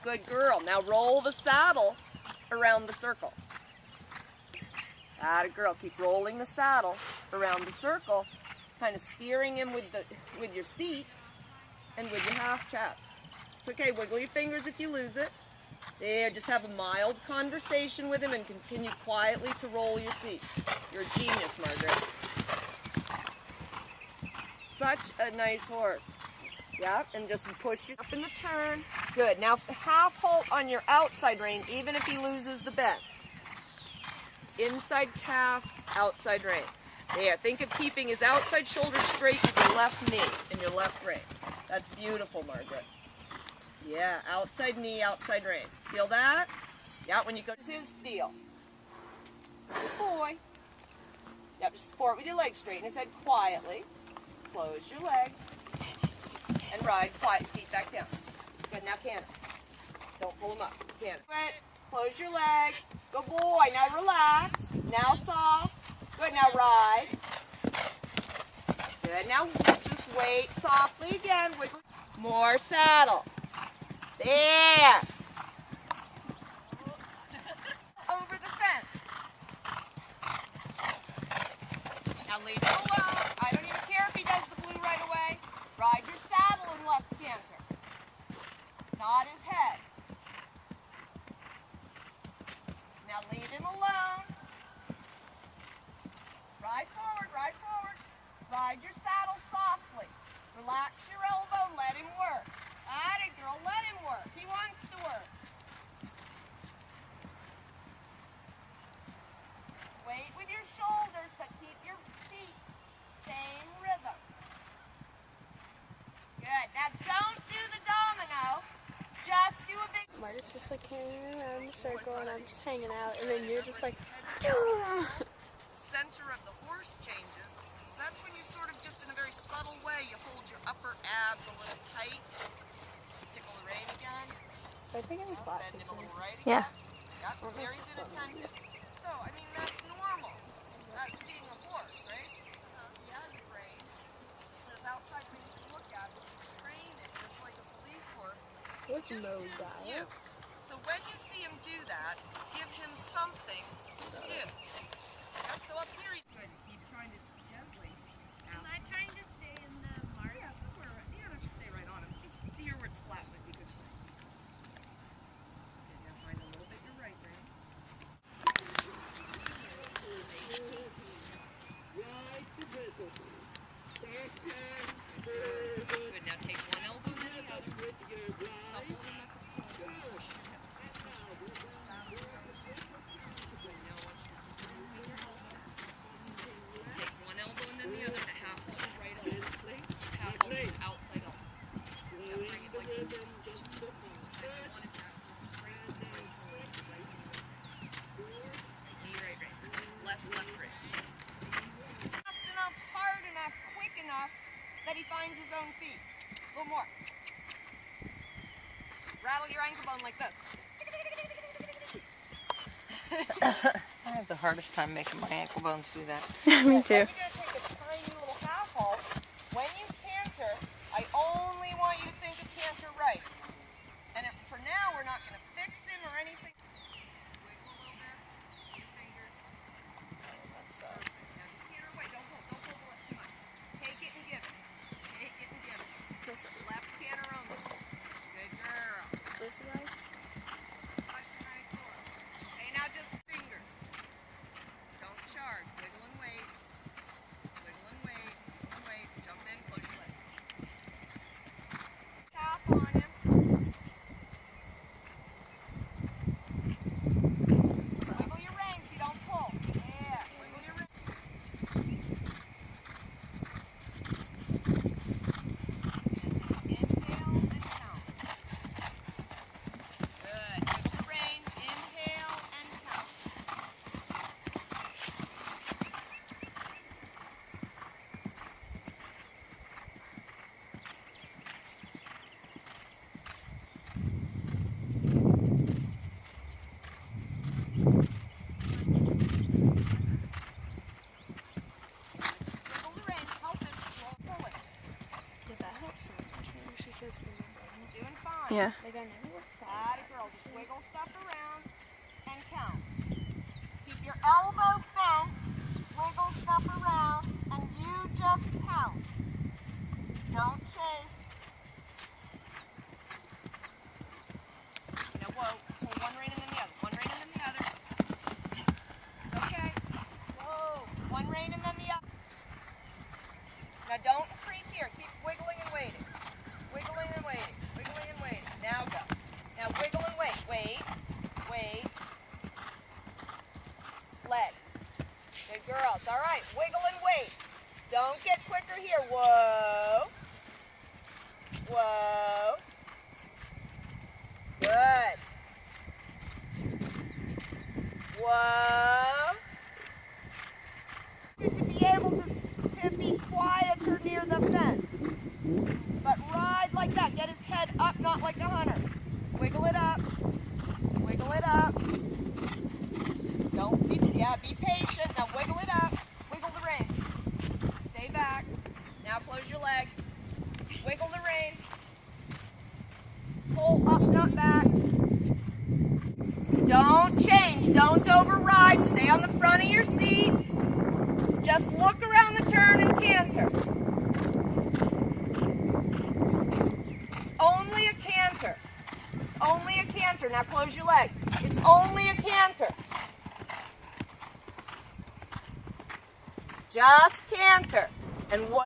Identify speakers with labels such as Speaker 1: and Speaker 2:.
Speaker 1: Good girl. Now roll the saddle around the circle. Atta girl. Keep rolling the saddle around the circle, kind of steering him with your seat and with your half trap. It's okay. Wiggle your fingers if you lose it. There. Just have a mild conversation with him and continue quietly to roll your seat. You're a genius, Margaret. Such a nice horse. Yep, and just push you up in the turn. Good. Now half halt on your outside rein, even if he loses the bend. Inside calf, outside rein. There. Think of keeping his outside shoulder straight with your left knee and your left rein. That's beautiful, Margaret. Yeah, outside knee, outside rein. Feel that? Yeah, when you go. This is his deal. Good boy. Yep, just support with your legs, straighten his head quietly. Close your leg. And ride quiet, seat back down. Good, now canter. Don't pull him up, canter. Good, close your leg. Good boy, now relax. Now soft. Good, now ride. Good, now just wait softly again. Wiggle. More saddle. There. Over the fence. Now leave him alone. I don't even care if he does the blue right away. Ride your saddle and left canter. Nod his head. Now leave him alone. Ride forward, ride forward. Ride your saddle softly. Relax your elbow, let him work. Atta girl, let him work. He wants to work. Wait with your shoulders, but keep your feet same rhythm. Good. Now don't do the domino. Just do a big...
Speaker 2: Margaret's just like carrying around the circle and I'm just hanging out and then you're just like...
Speaker 1: Center of the horse changes. So that's when you sort of just in a very subtle way, you hold your upper abs a little tight. Tickle the rein again.
Speaker 2: I think it was
Speaker 1: Bend him a little right again.
Speaker 2: Yeah.
Speaker 1: Yep, very inattentive. So, I mean, that's normal. That's being a horse, right? He has a rein. There's outside things to look at, but you train it just like a police horse.
Speaker 2: What's
Speaker 1: Just
Speaker 2: Mo
Speaker 1: to
Speaker 2: dial?
Speaker 1: you. So when you see him do that, give him something to do. Yep, so up here he's good. Keep trying to gently.
Speaker 3: Am I trying to stay in the mark?
Speaker 1: Yeah, somewhere. You don't have to stay right on him. Just here where it's flat would be good for him. Okay, now find a little bit your right rein. Good. Now take one elbow and then the other. Supple him up. Take one elbow and then the other. The half hold is right on. Half hold is outside elbow. Now bring it like this. I want it back straight. Knee right rein. Left rein. Fast enough, hard enough, quick enough that he finds his own feet. A little more. Rattle your ankle bone like this.
Speaker 4: I have the hardest time making my ankle bones do that.
Speaker 2: Me too.
Speaker 1: Then you're going to take a tiny little half halt. When you canter, I only want you to think of canter right. And for now, we're not going to fix him or anything. Wiggle a little bit. Your fingers. That sucks. Now just canter away. Don't pull the left too much. Take it and give it. Take it and give it. Left canter only. Good girl. Such a nice horse. Okay, now just fingers. Don't charge. Wiggle and wait. Wiggle stuff around and count. Keep your elbow bent, wiggle stuff around, and you just count. Don't chase. Now, whoa, pull one rein and then the other. One rein and then the other. Okay. Whoa, one rein and then the other. Now, don't freeze here. Keep wiggling and waiting. Wiggling and waiting. Wiggling and waiting. Now go. Now wiggle and wait. Wait. Wait. Leg. Good girls. All right. Wiggle and wait. Don't get quicker here. Whoa. Whoa. Good. Whoa. To be able to be quieter near the fence. But ride like that. Get his head up, not like the hunter. Wiggle it up. Wiggle it up. Don't be, be patient. Now wiggle it up. Wiggle the rein. Stay back. Now close your leg. Wiggle the rein. Pull up, not back. Don't change. Don't override. Stay on the front of your seat. Just look around the turn and canter. It's only a canter. It's only a canter. Now close your leg. It's only a canter. Just canter. And what?